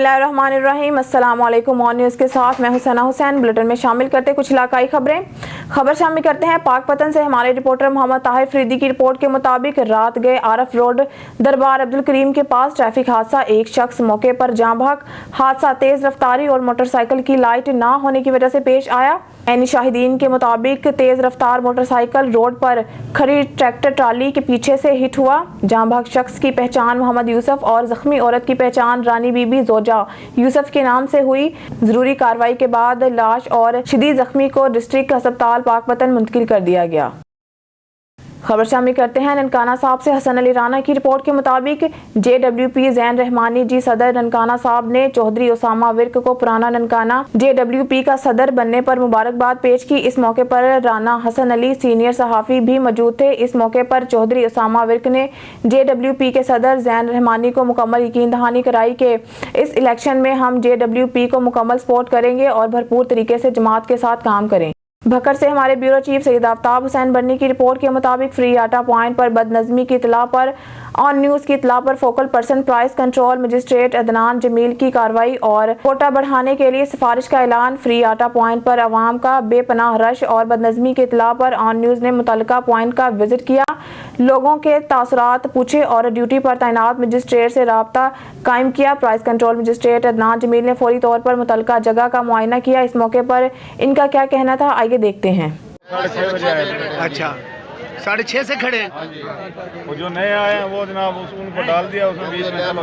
बिस्मिल्लाहिर्रहमानिर्रहीम। अस्सलाम वालेकुम। ऑन न्यूज़ के साथ मैं हुसैना हुसैन। बुलेटिन में शामिल करते कुछ इलाकाई खबरें। खबर शामिल करते हैं पाकपतन से हमारे रिपोर्टर मोहम्मद ताहिर फरीदी की रिपोर्ट के मुताबिक रात गए आरफ रोड दरबार अब्दुल करीम के पास ट्रैफिक हादसा। एक शख्स मौके पर जाँ बहक। हादसा तेज रफ्तारी और मोटरसाइकिल की लाइट ना होने की वजह से पेश आया। ऐनी शाहिदीन के मुताबिक तेज रफ्तार मोटरसाइकिल रोड पर खड़ी ट्रैक्टर ट्राली के पीछे से हिट हुआ। जाँ बहक शख्स की पहचान मोहम्मद यूसुफ और जख्मी औरत की पहचान रानी बीबी जोजा यूसुफ के नाम से हुई। जरूरी कार्रवाई के बाद लाश और शदीद जख्मी को डिस्ट्रिक्ट अस्पताल पाकपतन मुंतकिल कर दिया गया। खबर शामिल करते हैं ननकाना साहब से। हसन अली राना की रिपोर्ट के मुताबिक JWP जैन रहमानी जी सदर ननकाना साहब ने चौधरी उसामा विर्क को पुराना ननकाना JWP का सदर बनने पर मुबारकबाद पेश की। इस मौके पर राना हसन अली सीनियर सहाफ़ी भी मौजूद थे। इस मौके पर चौधरी उसामा विर्क ने JWP के सदर जैन रहमानी को मुकम्मल यकीन दहानी कराई कि इस इलेक्शन में हम JWP को मुकम्मल सपोर्ट करेंगे और भरपूर तरीके से जमात के साथ काम करें। भक्कर से हमारे ब्यूरो चीफ सैयद आफ्ताब हुसैन बन्नी की रिपोर्ट के मुताबिक फ्री आटा पॉइंट पर बदनज़मी की इतला पर ऑन न्यूज़ की इतला पर focal person price control magistrate Adnan Jamil की कार्रवाई और कोटा बढ़ाने के लिए सिफारिश का ऐलान। फ्री आटा पॉइंट पर अवाम का बेपनाह रश और बदनज़मी की इतला पर ऑन न्यूज़ ने मुतल्लिका पॉइंट का विजिट किया, लोगों के तासुरात पूछे और ड्यूटी पर तैनात मजिस्ट्रेट से राब्ता कायम किया। Price control magistrate Adnan Jamil ने फौरी तौर पर मुतल्लिका जगह का मुआयना किया। इस मौके पर इनका क्या कहना था, आइए देखते हैं। 6:30 बजे आए। अच्छा, 6:30 से खड़े। वो जो नए आए हैं वो जनाब उनको डाल दिया, उसमें बीच में चलो।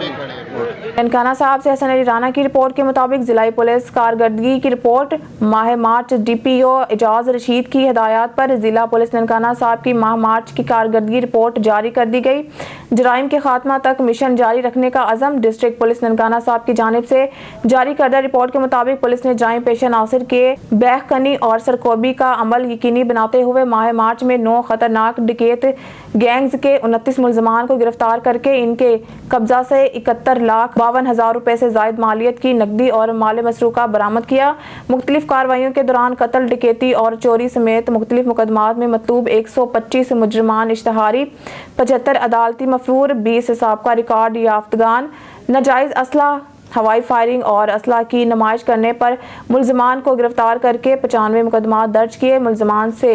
ननकाना साहब से हसन अली राना की रिपोर्ट के मुताबिक जिला पुलिस कारकर्दगी की रिपोर्ट। माह मार्च DPO एजाज रशीद की हिदायत पर जिला पुलिस ननकाना साहब की माह मार्च की कारकर्दगी रिपोर्ट जारी कर दी गई। जराइम के खात्मा तक मिशन जारी रखने का अज़म। डिस्ट्रिक्ट पुलिस ननकाना साहब की जानिब से जारी करदा रिपोर्ट के मुताबिक पुलिस ने जराइम पेशा नासिर के बैखकनी और सरकोबी का अमल यकीनी बनाते हुए माह मार्च में 9 खतरनाक डकैत गैंग्स के 29 मुलजमान को गिरफ्तार करके इनके कब्जा से 71,52,000 रुपए से जायद मालियत की नकदी और माल मसरूका बरामद किया। मुख्तलिफ कार्रवाइयों के दौरान कत्ल, डकैती और चोरी समेत मुख्तलिफ मुकदमात में मतलूब 125 मुजरिमान इश्तहारी, 75 अदालती मफरूर, 20 साबका रिकॉर्ड याफ्तगान, नाजायज असला, हवाई फायरिंग और असला की नुमाइश करने पर मुलजमान को गिरफ्तार करके 95 मुकदमात दर्ज किए। मुलजमान से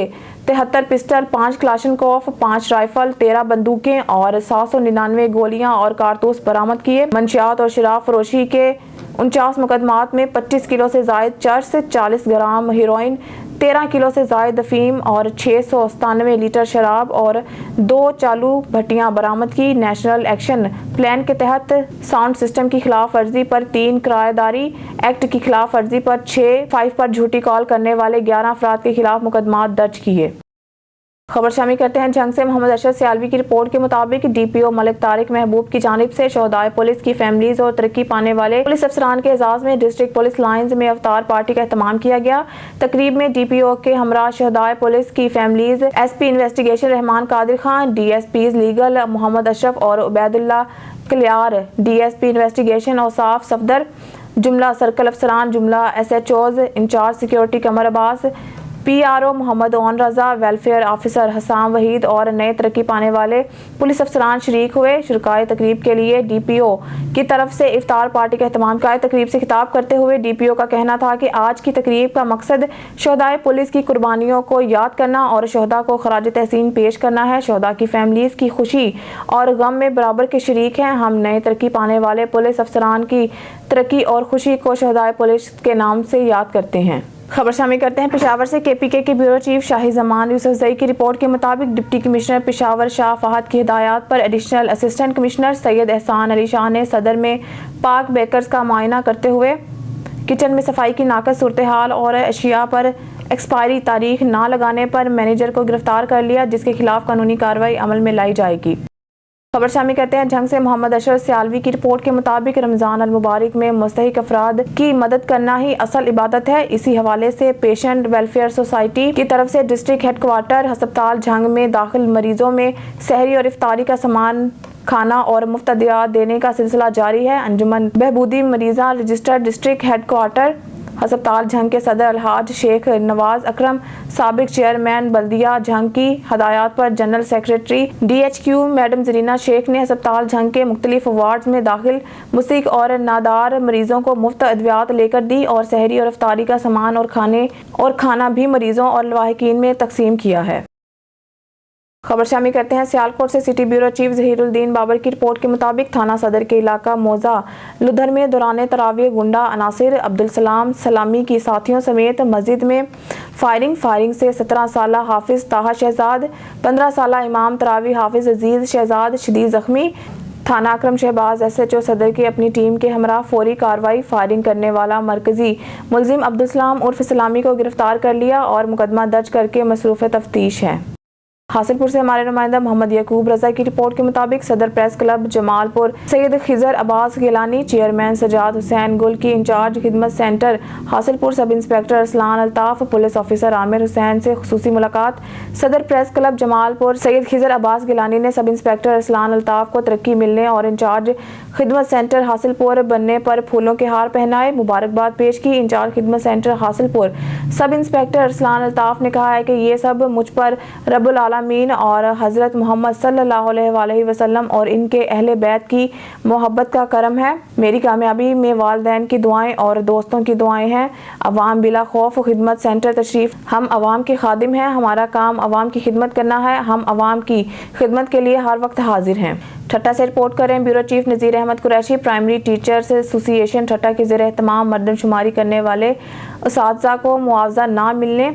73 पिस्टल, 5 क्लाशनकोफ, 5 राइफल, 13 बंदूकें और 799 गोलियां और कारतूस बरामद किए। मंशियात और शराब फरोशी के 49 मुकदमात में 25 किलो से जायद चर्स, 40 ग्राम हीरोइन, 13 किलो से जायद अफीम और 697 लीटर शराब और 2 चालू भट्टियां बरामद की। नेशनल एक्शन प्लान के तहत साउंड सिस्टम की खिलाफ वर्जी पर 3, किराएदारी एक्ट की खिलाफ वर्जी पर 6, 5 पर झूठी कॉल करने वाले 11 अफराद के खिलाफ मुकदमात दर्ज किए। खबर शामिल करते हैं जंग से। मोहम्मद अशरफ सियालवी की रिपोर्ट के मुताबिक DPO मलिक तारिक महबूब की जानिब से शोहदाए पुलिस की फैमिलीज और तरक्की पाने वाले पुलिस अफसरान के एजाज में डिस्ट्रिक्ट पुलिस लाइन्स में अवतार पार्टी का एहतमाम किया गया। तकरीब में DPO के हमरा शोहदाए पुलिस की families, SP investigation Rehman Qadir Khan, DSPs legal Mohammad Ashraf और उबैदुल्ला कलियार, DSP इन्वेस्टिगेशन औसाफ सफदर, जुमला सर्कल अफसरान, जुमला SHOs in charge security Qamar Abbas, PRO Mohammad Aun Raza, welfare officer Hassam Waheed और नए तरक्की पाने वाले पुलिस अफसरान शरीक हुए। शुरकाए तकरीब के लिए DPO की तरफ से इफ्तार पार्टी का एहतमाम किया। तकरीब से खिताब करते हुए DPO का कहना था कि आज की तकरीब का मकसद शोहदाए पुलिस की कुर्बानियों को याद करना और शोहदा को खराज तहसीन पेश करना है। शोहदा की फैमिलीज की खुशी और गम में बराबर के शरीक हैं। हम नए तरक्की पाने वाले पुलिस अफसरान की तरक्की और खुशी को शोहदाए पुलिस के नाम से याद करते हैं। खबर शामिल करते हैं पेशावर से। KPK के ब्यूरो चीफ शाही जमान यूसुफजई की रिपोर्ट के मुताबिक डिप्टी कमिश्नर पेशावर शाह फहद की हिदायत पर एडिशनल असिस्टेंट कमिश्नर सैयद एहसान अली शाह ने सदर में पाक बेकर्स का मुआयना करते हुए किचन में सफाई की नाकस सूरत हाल और अशिया पर एक्सपायरी तारीख ना लगाने पर मैनेजर को गिरफ्तार कर लिया, जिसके खिलाफ कानूनी कार्रवाई अमल में लाई जाएगी। खबर शामिल करते हैं जंग से। मोहम्मद अशरफ सियालवी की रिपोर्ट के मुताबिक रमज़ान अल मुबारक में मुस्तहिक अफराद की मदद करना ही असल इबादत है। इसी हवाले से पेशेंट वेलफेयर सोसाइटी की तरफ से डिस्ट्रिक्ट हेडक्वार्टर हस्पताल जंग में दाखिल मरीजों में सहरी और इफ्तारी का सामान, खाना और मुफ्त अदियात देने का सिलसिला जारी है। अंजुमन बहबूदी मरीजा रजिस्टर्ड डिस्ट्रिक्ट हेडक्वार्टर ہسپتال جھنگ کے صدر الحاج شیخ نواز اکرم سابق چیئرمین بلدیہ جھنگ کی ہدایات پر general secretary DHQ madam Zarina Sheikh نے ہسپتال جھنگ کے مختلف وارڈز میں داخل مسیک اور نادار مریضوں کو مفت ادویات لے کر دی اور سحری اور افطاری کا سامان اور کھانا بھی مریضوں اور لواحقین میں تقسیم کیا ہے۔ خبر شامل کرتے ہیں سیالکوٹ سے۔ سٹی بیورو چیف ظہیر الدین بابر کی رپورٹ کے مطابق تھانہ صدر کے علاقہ موزہ لدھر میں دوران تراویح گنڈا عناصر عبدالسلام سلامی کی ساتھیوں سمیت مسجد میں فائرنگ سے 17 سالہ حافظ طاہا شہزاد، 15 سالہ امام تراویح حافظ عزیز شہزاد شدید زخمی۔ تھانہ اکرم شہباز SHO صدر کی اپنی ٹیم کے ہمراہ فوری کارروائی، فائرنگ کرنے والا مرکزی ملزم عبدالسلام عرف سلامی کو گرفتار کر لیا اور مقدمہ درج کر کے مصروف تفتیش ہے۔ حاصل پور سے ہمارے نمائندہ محمد یعقوب رضا کی رپورٹ کے مطابق صدر press club Jamalpur Syed Khizar Abbas Gilani, chairman Sajjad Hussain Gul کی انچارج خدمت centre Hasilpur sub inspector Arsalan Altaf, police officer Amir Hussain سے خصوصی ملاقات۔ صدر press club Jamalpur Syed Khizar Abbas Gilani نے سب انسپیکٹر ارسلان الطاف کو ترقی ملنے اور انچارج خدمت سینٹر حاصل پور بننے پر پھولوں کے ہار پہنائے، مبارکباد پیش کی۔ انچارج خدمت centre Hasilpur sub inspector Arsalan Altaf نے کہا ہے کہ یہ سب مجھ پر رب العالمین اور حضرت محمد صلی اللہ علیہ وسلم اور ان کے اہل بیت کی محبت کا کرم ہے۔ میری کامیابی میں والدین کی دعائیں اور دوستوں کی دعائیں ہیں۔ عوام بلا خوف خدمت سینٹر تشریف۔ ہم عوام کے خادم ہیں، ہمارا کام عوام کی خدمت کرنا ہے، ہم عوام کی خدمت کے لیے ہر وقت حاضر ہیں۔ ٹھٹہ سے رپورٹ کریں bureau chief Nazir Ahmed Qureshi. Primary teachers association Thatta کے زیر اہتمام مردم شماری کرنے والے اساتذہ کو معاوضہ نہ ملنے،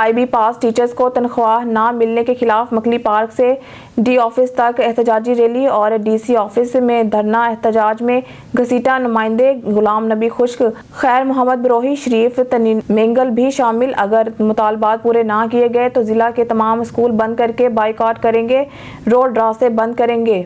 IB پاس ٹیچرز کو تنخواہ نہ ملنے کے خلاف مکلی پارک سے D آفس تک احتجاجی ریلی اور DC آفس میں دھرنا۔ احتجاج میں گھسیٹا نمائندے غلام نبی خشک، خیر محمد بروہی، شریف تنین مینگل بھی شامل۔ اگر مطالبات پورے نہ کیے گئے تو ضلع کے تمام اسکول بند کر کے بائیکاٹ کریں گے، روڈ راستے بند کریں گے۔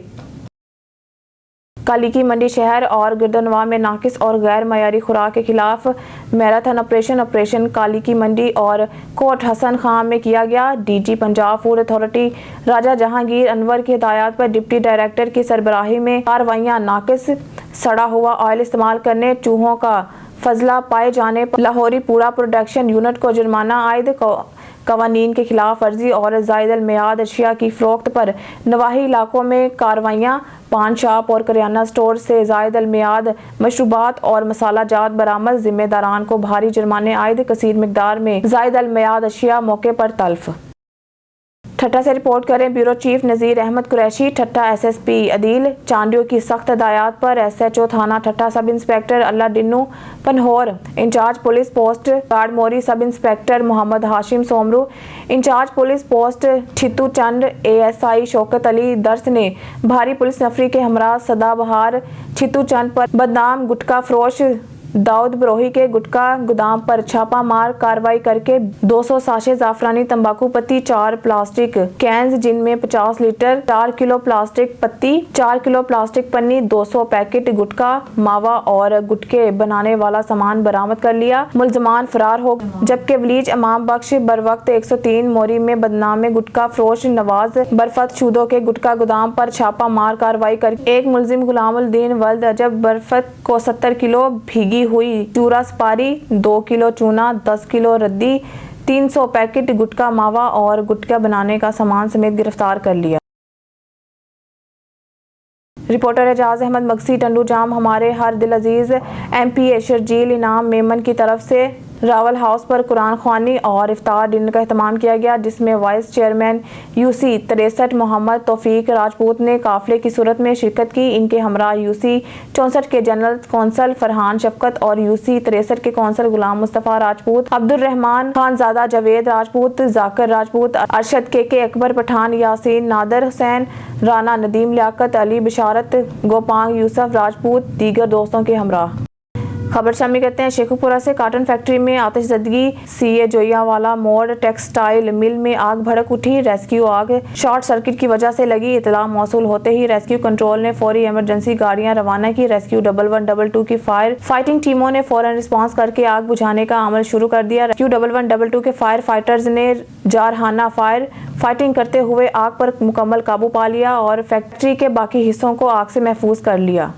کالی منڈی شہر اور گردنواں میں ناقص اور غیر معیاری خوراک کے خلاف میراتھن آپریشن کالی منڈی اور کوٹ حسن خان میں کیا گیا۔ DG پنجاب فوڈ اتھارٹی راجہ جہانگیر انور کی ہدایات پر ڈپٹی ڈائریکٹر کی سربراہی میں کارروائیاں۔ ناقص سڑا ہوا آئل استعمال کرنے، چوہوں کا فضلہ پائے جانے پر لاہوری پورا پروڈکشن یونٹ کو جرمانہ عائد۔ قوانین کے خلاف ورزی اور زائد المیعاد اشیاء کی فروخت پر نواحی علاقوں میں کارروائیاں۔ پان شاپ اور کریانہ سٹور سے زائد المیعاد مشروبات اور مسالہ جات برآمد، ذمہ داران کو بھاری جرمانے عائد۔ کثیر مقدار میں زائد المیعاد اشیاء موقع پر تلف۔ ٹھٹہ سے رپورٹ کریں bureau chief Nazir Ahmed Qureshi. Thatta SSP Adeel Chandio کی سخت ہدایات پر SHO تھانہ Thatta sub inspector Allah Dino Panhwar, in charge police post Gaar Mori sub inspector Muhammad Hashim Soomro, in charge police post Chhatto Chand ASI Shaukat Ali درس نے بھاری پولیس نفری کے ہمراہ سدا بہار چھتو چند پر بدنام گٹکا فروش داؤد بروہی کے گٹکا گودام پر چھاپہ مار کارروائی کر کے 200 ساشے زعفرانی تمباکو پتی، 4 پلاسٹک کینز جن میں 50 لیٹر، 4 کلو پلاسٹک پتی، 4 کلو پلاسٹک پنی، 200 پیکٹ گٹکا ماوا اور گٹکے بنانے والا سامان برآمد کر لیا۔ ملزمان فرار ہو گئے، جبکہ ولیج امام بخش بروقت 103 موری میں بدنام گٹکا فروش نواز برفت چودو کے گٹکا گودام پر چھاپہ مار کارروائی کر ایک ملزم غلام الدین ولد عجب برفت کو 70 کلو بھیگی ہوئی چورا سپاری، 2 کلو چونا، 10 کلو ردی، 300 پیکٹ گٹکا ماوا اور گٹکا بنانے کا سامان سمیت گرفتار کر لیا۔ رپورٹر اعجاز احمد مگسی ٹنڈو جام ہمارے ہر دل عزیز MP شرجیل انعام میمن کی طرف سے راول ہاؤس پر قرآن خوانی اور افطار ڈنر کا اہتمام کیا گیا، جس میں وائس چیئرمین UC 63 محمد توفیق راجپوت نے قافلے کی صورت میں شرکت کی۔ ان کے ہمراہ UC 64 کے جنرل کونسل فرحان شفقت اور UC 63 کے کونسل غلام مصطفیٰ راجپوت، عبد الرحمان خانزادہ، جاوید راجپوت، ذاکر راجپوت، ارشد کے اکبر پٹھان، یاسین نادر حسین رانا، ندیم لیاقت، علی بشارت، گوپانگ یوسف راجپوت دیگر دوستوں کے ہمراہ۔ خبر شامل کرتے ہیں شیخوپورہ سے۔ کاٹن فیکٹری میں آتش زدگی، CA جویا والا موڑ ٹیکسٹائل مل میں آگ بھڑک اٹھی۔ ریسکیو آگ شارٹ سرکٹ کی وجہ سے لگی۔ اطلاع موصول ہوتے ہی ریسکیو کنٹرول نے فوری ایمرجنسی گاڑیاں روانہ کی۔ ریسکیو 1122 کی فائر فائٹنگ ٹیموں نے فوراً رسپانس کر کے آگ بجھانے کا عمل شروع کر دیا۔ ریسکیو 1122 کے فائر فائٹرز نے جارحانہ فائر فائٹنگ کرتے ہوئے آگ پر مکمل قابو پا لیا اور فیکٹری کے باقی حصوں کو آگ سے محفوظ کر لیا۔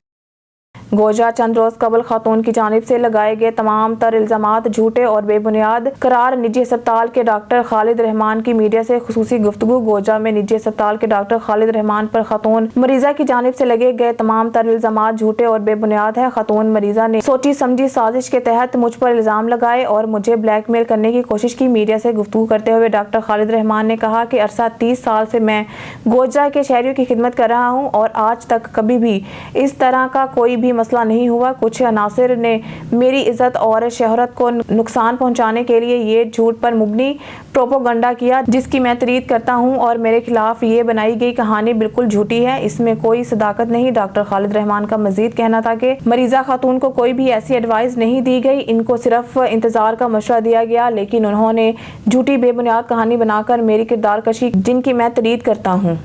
गोजा चंद रोज कबल खातून की जानिब से लगाए गए तमाम तर इल्जामात झूठे और बेबुनियाद करार। निजी अस्पताल के डॉक्टर खालिद रहमान की मीडिया से खुसूसी गुफ्तगू। गोजा में निजी अस्पताल के डॉक्टर खालिद रहमान पर खातून मरीजा की जानिब से लगे गए तमाम तर इल्जामात झूठे और बेबुनियाद है। खातून मरीजा ने सोची समझी साजिश के तहत मुझ पर इल्जाम लगाए और मुझे ब्लैकमेल करने की कोशिश की। मीडिया से गुफ्तगू करते हुए डॉक्टर खालिद रहमान ने कहा कि अरसा 30 साल से मैं गोजा के शहरियों की खिदमत कर रहा हूं और आज तक कभी भी इस तरह का कोई भी मसला नहीं हुआ। कुछ अनासिर ने मेरी इज्जत और शोहरत को नुकसान पहुंचाने के लिए ये झूठ पर मुबनी प्रोपोगंडा किया, जिसकी मैं तरीद करता हूं और मेरे खिलाफ ये बनाई गई कहानी बिल्कुल झूठी है, इसमें कोई सदाकत नहीं। डॉक्टर खालिद रहमान का मजीद कहना था कि मरीजा खातून को कोई भी ऐसी एडवाइस नहीं दी गई, इनको सिर्फ इंतजार का मशवरा दिया गया, लेकिन उन्होंने झूठी बेबुनियाद कहानी बनाकर मेरी किरदार कशी, जिनकी मैं तरीद करता हूँ।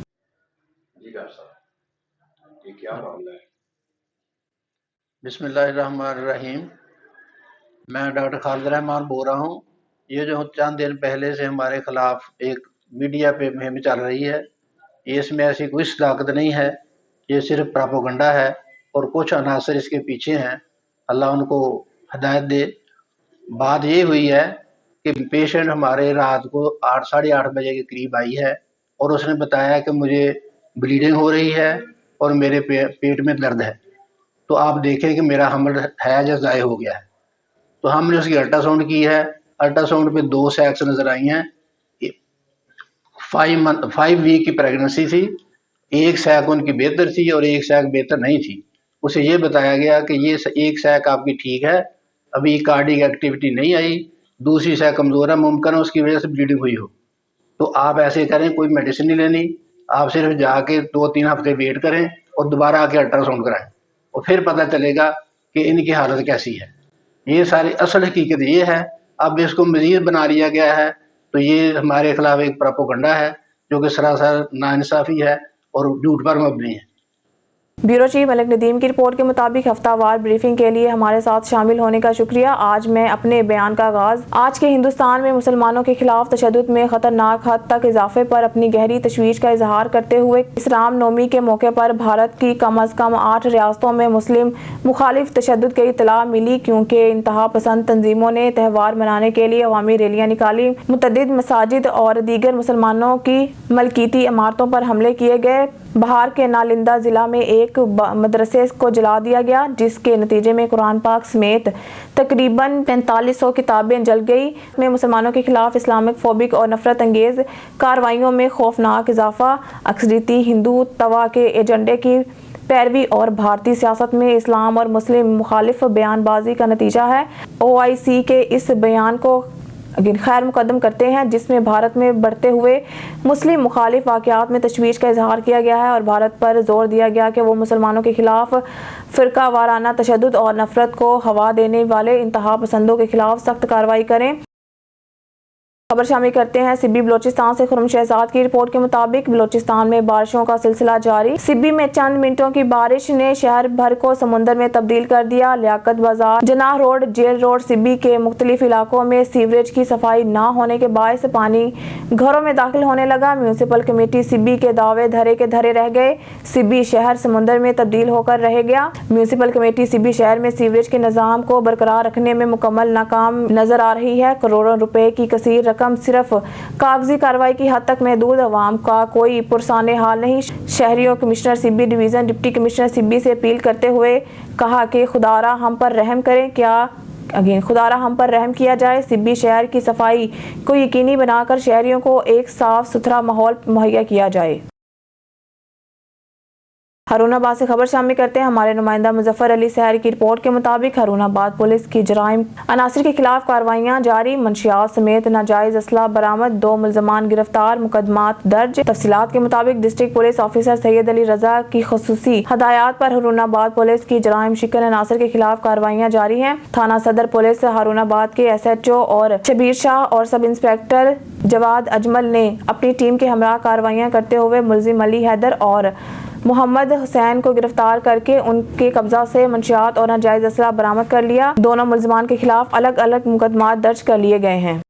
ये क्या मामला है? बिस्मिल्लाहिर्रहमानिर्रहीम। मैं डॉक्टर खालिद रहमान बोल रहा हूँ। ये जो चंद दिन पहले से हमारे खिलाफ एक मीडिया पे मुहिम चल रही है, ये इसमें ऐसी कोई सदाकत नहीं है, ये सिर्फ प्रोपेगेंडा है और कुछ अनासर इसके पीछे हैं। अल्लाह उनको हिदायत दे। बात ये हुई है कि पेशेंट हमारे रात को 8 साढ़े 8 बजे के करीब आई है और उसने बताया कि मुझे ब्लीडिंग हो रही है और मेरे पेट में दर्द है, तो आप देखें कि मेरा हमल है या ज़ाय हो गया है। तो हमने उसकी अल्ट्रासाउंड की है। अल्ट्रासाउंड पे 2 सैक्स नज़र आई हैं। 5 वीक की प्रेगनेंसी थी। एक सैक उनकी बेहतर थी और एक सैक बेहतर नहीं थी। उसे ये बताया गया कि ये एक सैक आपकी ठीक है, अभी कार्डिक एक्टिविटी नहीं आई, दूसरी सैक कमज़ोर है, मुमकिन है उसकी वजह से ब्लीडिंग हुई हो। तो आप ऐसे करें, कोई मेडिसिन नहीं लेनी, आप सिर्फ जाके 2-3 हफ्ते वेट करें और दोबारा आके अल्ट्रासाउंड कराएं और फिर पता चलेगा कि इनकी हालत कैसी है। ये सारी असल हकीकत ये है। अब इसको मज़ीद बना लिया गया है, तो ये हमारे खिलाफ एक प्रोपेगेंडा है जो कि सरासर नाइंसाफ़ी है और झूठ पर मबनी है। ब्यूरो चीफ मलिक नदीम की रिपोर्ट के मुताबिक हफ्तावार ब्रीफिंग के लिए हमारे साथ शामिल होने का शुक्रिया। आज मैं अपने बयान का आगाज आज के हिंदुस्तान में मुसलमानों के खिलाफ तशद्दुद में खतरनाक हद तक इजाफे पर अपनी गहरी तशवीश का इजहार करते हुए इस राम नवमी के मौके पर भारत की कम अज कम 8 रियासतों में मुस्लिम मुखालिफ तशद्दुद की इत्तला मिली, क्योंकि इंतहा पसंद तंजीमों ने त्यौहार मनाने के लिए अवामी रैलियां निकाली, मुतअद्दिद मसाजिद और दीगर मुसलमानों की मलकीती इमारतों पर हमले किए गए। बिहार के नालंदा जिला में एक मदरसे को जला दिया गया, जिसके नतीजे में कुरान पाक समेत तकरीबन 4500 किताबें जल गई। में मुसलमानों के खिलाफ इस्लामिक फोबिक और नफरत अंगेज कार्रवाइयों में खौफनाक इजाफा, अक्सरियती हिंदू तवा के एजेंडे की पैरवी और भारतीय सियासत में इस्लाम और मुस्लिम मुखालिफ बयानबाजी का नतीजा है। OIC के इस बयान को खैर मुकदम करते हैं, जिसमें भारत में बढ़ते हुए मुस्लिम मुखालिफ वाक़यात में तशवीश का इजहार किया गया है और भारत पर जोर दिया गया कि वो मुसलमानों के खिलाफ फ़िरका वाराना तशद्दुद और नफरत को हवा देने वाले इंतहा पसंदों के खिलाफ सख्त कार्रवाई करें। खबर शामिल करते हैं सिब्बी बलोचिस्तान से। खुरम शहजाद की रिपोर्ट के मुताबिक बलोचिस्तान में बारिशों का सिलसिला जारी। सिब्बी में चंद मिनटों की बारिश ने शहर भर को समुंदर में तब्दील कर दिया। लियाकत बाजार, जनाह रोड, जेल रोड, सिब्बी के मुख्तलिफ इलाकों में सीवरेज की सफाई न होने के बायस पानी घरों में दाखिल होने लगा। म्यूनसिपल कमेटी सिब्बी के दावे धरे के धरे रह गए। सिब्बी शहर समुंदर में तब्दील होकर रह गया। म्यूनसिपल कमेटी सिब्बी शहर में सीवरेज के निज़ाम को बरकरार रखने में मुकम्मल नाकाम नजर आ रही है। करोड़ों रुपए की कसीर रकम सिर्फ कागजी कार्रवाई की हद तक महदूद, अवाम का कोई पुरसाने हाल नहीं। शहरियों commissioner Sibi division deputy commissioner Sibi से अपील करते हुए कहा कि खुदारा हम पर रहम करें, खुदारा हम पर रहम किया जाए। सिब्बी शहर की सफाई को यकीनी बनाकर शहरियों को एक साफ सुथरा माहौल मुहैया किया जाए। हरुणाबाद से खबर शामिल करते हैं हमारे नुमाइंदा मुजफ्फर अली सहरी की रिपोर्ट के मुताबिक हरुणाबाद पुलिस की जराइम अनासिर के खिलाफ कार्रवाइयां जारी। मंशियात समेत नाजायज असला बरामद, 2 मुलजमान गिरफ्तार, मुकदमात दर्ज। तफसीलात के मुताबिक district police officer Syed Ali Raza की खुसूसी हदायत पर हरुणाबाद पुलिस की जराइम शिकन अनासिर के खिलाफ कार्रवाइयां जारी हैं। थाना सदर पुलिस हरुणाबाद के SHO और शबीर शाह और सब इंस्पेक्टर जवाद अजमल ने अपनी टीम के हमरा कार्रवाइयां करते हुए मुलजिम अली हैदर और मोहम्मद हुसैन को गिरफ्तार करके उनके कब्जा से मंशियात और नाजायज असला बरामद कर लिया। दोनों मुलजमान के खिलाफ अलग अलग मुकदमात दर्ज कर लिए गए हैं।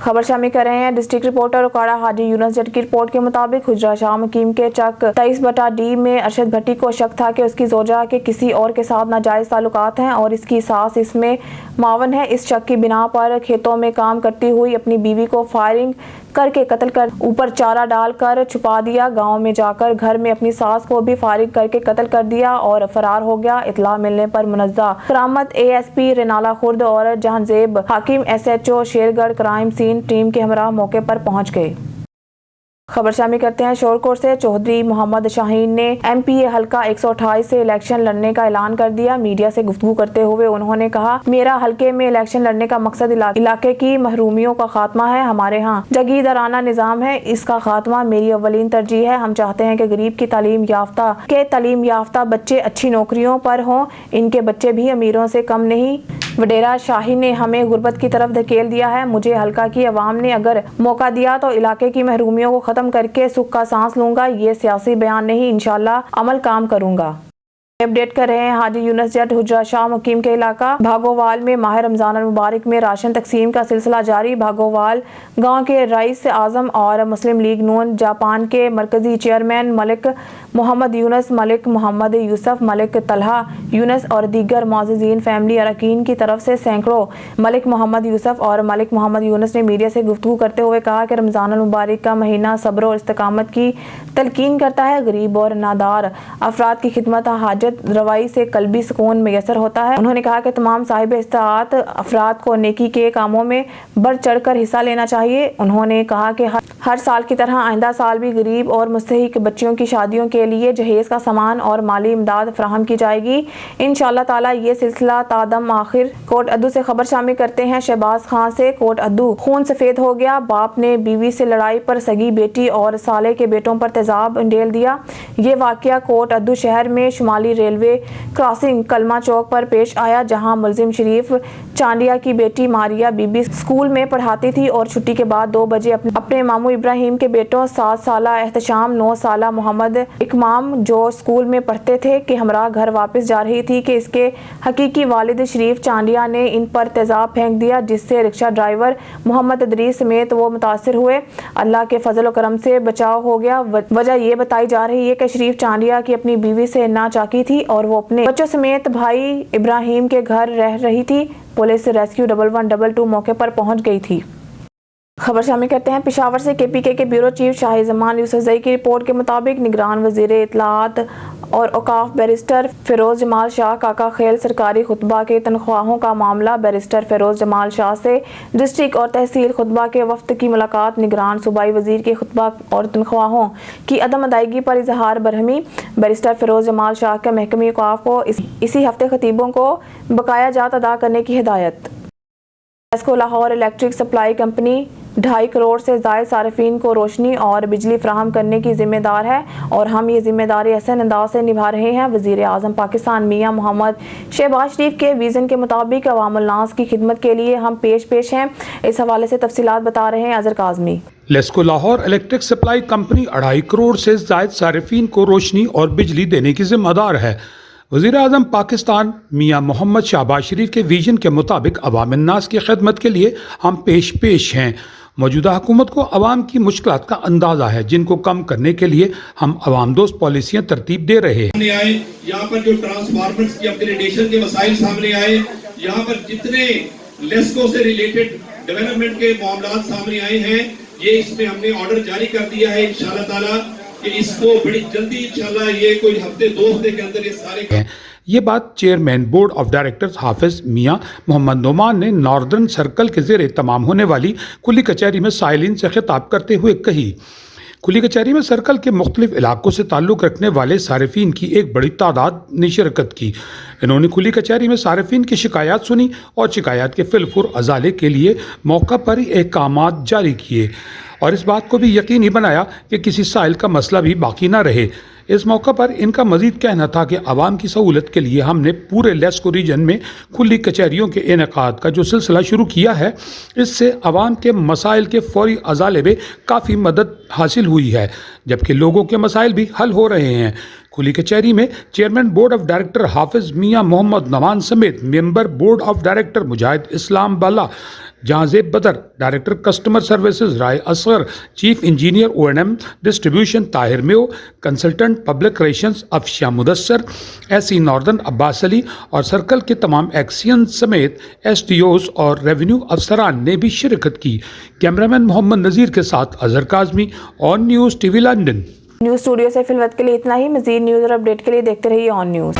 खबर शामिल कर रहे हैं डिस्ट्रिक्ट रिपोर्टर उकाड़ा हाजी यूनुस जट की रिपोर्ट के मुताबिक हुजरा शाह मुकीम के चक 23/D में अरशद भट्टी को शक था कि उसकी जोजा के किसी और के साथ नाजायज ताल्लुकात हैं और इसकी सास इसमें मावन है। इस शक की बिना पर खेतों में काम करती हुई अपनी बीवी को फायरिंग करके कत्ल कर ऊपर चारा डालकर छुपा दिया। गांव में जाकर घर में अपनी सास को भी फायरिंग करके कत्ल कर दिया और फरार हो गया। इतला मिलने पर मुनज़्ज़ा करामत ASP रेनाला खुर्द और Jahanzeb Hakim SHO Shergarh crime scene team के हमरा मौके पर पहुंच गए। खबर शामिल करते हैं शोरकोट से। चौधरी मोहम्मद शाहीन ने MPA हल्का 128 से इलेक्शन लड़ने का ऐलान कर दिया। मीडिया से गुफ्तगू करते हुए उन्होंने कहा, मेरा हल्के में इलेक्शन लड़ने का मकसद इलाके की महरूमियों का खात्मा है। हमारे यहाँ जागीरदाराना निज़ाम है, इसका खात्मा मेरी अव्वलीन तरजीह है। हम चाहते हैं कि गरीब की तालीम याफ्ता बच्चे अच्छी नौकरियों पर हों। इनके बच्चे भी अमीरों से कम नहीं। वडेरा शाही ने हमें गुर्बत की तरफ धकेल दिया है। मुझे हल्का की अवाम ने अगर मौका दिया तो इलाके की महरूमियों को खत्म करके सुख का सांस लूंगा। ये सियासी बयान नहीं, इंशाल्लाह अमल काम करूंगा। अपडेट कर रहे हैं हाजी यूनुस जट हुजरा शाह मुकीम के इलाका भागोवाल में माह रमजान मुबारक में राशन तकसीम का सिलसिला जारी। भागोवाल गांव के रईस आजम और मुस्लिम लीग नून जापान के मरकजी चेयरमैन मलिक मोहम्मद यूनुस, मलिक मोहम्मद यूसुफ, मलिक तलहा यूनुस और दीगर मोअज़्ज़िज़ीन फैमिली अरकान की तरफ से सैकड़ों मलिक मोहम्मद यूसुफ और मलिक मोहम्मद यूनुस ने मीडिया से गुफ्तगू करते हुए कहा कि रमजान मुबारक का महीना सब्र और इस्तिकामत की तलकीन करता है। गरीब और नादार अफराद की खिदमत हाजत रवाई से कल्बी सुकून मैसर होता है। उन्होंने कहा कि तमाम साहिब इस्ताअत अफराद को नेकी के कामों में बढ़ चढ़ कर हिस्सा लेना चाहिए। उन्होंने कहा कि हर साल की तरह आइंदा साल भी गरीब और मुस्तहिक बच्चियों की शादियों के लिए जहेज का सामान और माली इमदाद फराहम की जाएगी इंशाअल्लाह ताला। ये सिलसिला तादम आखिर। कोट अद्दू से खबर शामिल करते हैं शहबाज खान से। कोट अद्दू खून सफेद हो गया। बाप ने बीवी से लड़ाई पर सगी बेटी और साले के बेटों पर तेजाब ढेल दिया। ये वाकया कोट अद्दू शहर में शुमाली रेलवे क्रॉसिंग कलमा चौक पर पेश आया, जहां मुलजिम शरीफ चांडिया की बेटी मारिया बीबी स्कूल में पढ़ाती थी और छुट्टी के बाद 2 बजे अपने मामू इब्राहिम के बेटों 7 साला एहतशाम, 9 साला मोहम्मद इकमाम जो स्कूल में पढ़ते थे के हमरा घर वापस जा रही थी कि इसके हकीकी वालिद शरीफ चांडिया ने इन पर तेजाब फेंक दिया, जिससे रिक्शा ड्राइवर मोहम्मद अदरीस समेत वो मुतासिर हुए। अल्लाह के फजल और करम से बचाव हो गया। वजह ये बताई जा रही है कि शरीफ चांडिया की अपनी बीवी से ना चाकी थी और वो अपने बच्चों समेत भाई इब्राहिम के घर रह रही थी। पुलिस रेस्क्यू 1122 मौके पर पहुंच गई थी। खबर शामिल करते हैं पेशावर से। KPK के ब्यूरो चीफ शाही जमान यूसुफजई की रिपोर्ट के मुताबिक निगरान वजीर इत्तलात और औकाफ बैरिस्टर फिरोज जमाल शाह काका खेल सरकारी खुतबा के तनख्वाहों का मामला। बैरिस्टर फिरोज जमाल शाह से डिस्ट्रिक्ट और तहसील खुतबा के वफ्द की मुलाकात। निगरान सूबाई वजीर के खुतबा और तनख्वाहों की अदम अदायगी पर इजहार बरहमी। बैरिस्टर फिरोज जमाल शाह के महकमे औकाफ को इसी हफ्ते खतीबों को बकाया जात अदा करने की हिदायत। LESCO Lahore electric supply company 2.5 crore से ज़ायद सार्फिन को रोशनी और बिजली फराहम करने की जिम्मेदार है और हम ये जिम्मेदारी हसन अंदाज से निभा रहे हैं। वज़ीर आज़म पाकिस्तान मियां मोहम्मद शहबाज शरीफ के विज़न के मुताबिक अवामुल नास की खिदमत के लिए हम पेश हैं। इस हवाले से तफसीलात बता रहे हैं Azhar Kazmi. LESCO Lahore electric supply company 2.5 crore से ज़ायद सार्फिन को रोशनी और बिजली देने की जिम्मेदार है। वज़ीर आज़म पाकिस्तान मियां मोहम्मद शहबाज शरीफ के विजन के मुताबिक अवाम नास की खिदमत के लिए हम पेश हैं। मौजूदा हुकूमत को अवाम की मुश्किलात का अंदाज़ा है, जिनको कम करने के लिए हम अवाम दोस्त पॉलिसियाँ तरतीब दे रहे हैं। यहाँ पर जो ट्रांसफार्मर्स की अपग्रेडेशन के मसाइल सामने आए, यहाँ पर जितने लेस्को से रिलेटेड डेवलपमेंट के मामलात सामने आए हैं, ये इसमें हमने ऑर्डर जारी कर दिया है इंशाअल्लाह ताला कि इसको बड़ी जल्दी इंशाअल्लाह ये कोई हफ्ते 2 हफ्ते के अंदर ये सारे। ये बात चेयरमैन बोर्ड ऑफ डायरेक्टर्स हाफिज मियां मोहम्मद नोमान ने नॉर्दर्न सर्कल के ज़ेरे तमाम होने वाली कुली कचहरी में साइलिन से खिताब करते हुए कही। कुली कचहरी में सर्कल के मुख्तलिफ इलाकों से ताल्लुक़ रखने वाले सारिफीन की एक बड़ी तादाद ने शिरकत की। इन्होंने कुली कचहरी में सारिफीन की शिकायत सुनी और शिकायत के फिलफुर अजाले के लिए मौका पर ही अहकामात जारी किए और इस बात को भी यकीनी बनाया कि किसी साइल का मसला भी बाकी ना रहे। इस मौका पर इनका मजीद कहना था कि आवाम की सहूलत के लिए हमने पूरे लेस्को रीजन में खुली कचहरियों के इनेकाद का जो सिलसिला शुरू किया है, इससे आवाम के मसाइल के फौरी अजाले में काफ़ी मदद हासिल हुई है, जबकि लोगों के मसाइल भी हल हो रहे हैं। खुली कचहरी में chairman board of director Hafiz Mian Muhammad Noman समेत member board of director Mujahid Islam Bala, Jahanzeb Badar, director customer services Rai Asghar, chief engineer O&M distribution Tahir Meo, consultant public relations Afshia Mudassar, SE northern Abbas Ali और सर्कल के तमाम एक्सियन समेत SDOs और रेवेन्यू अफसरान ने भी शिरकत की। कैमरामैन मोहम्मद नज़ीर के साथ Azhar Kazmi, on news TV London. News studio से फिलवत के लिए इतना ही। मज़ीद न्यूज़ और अपडेट के लिए देखते रहिए ऑन न्यूज़।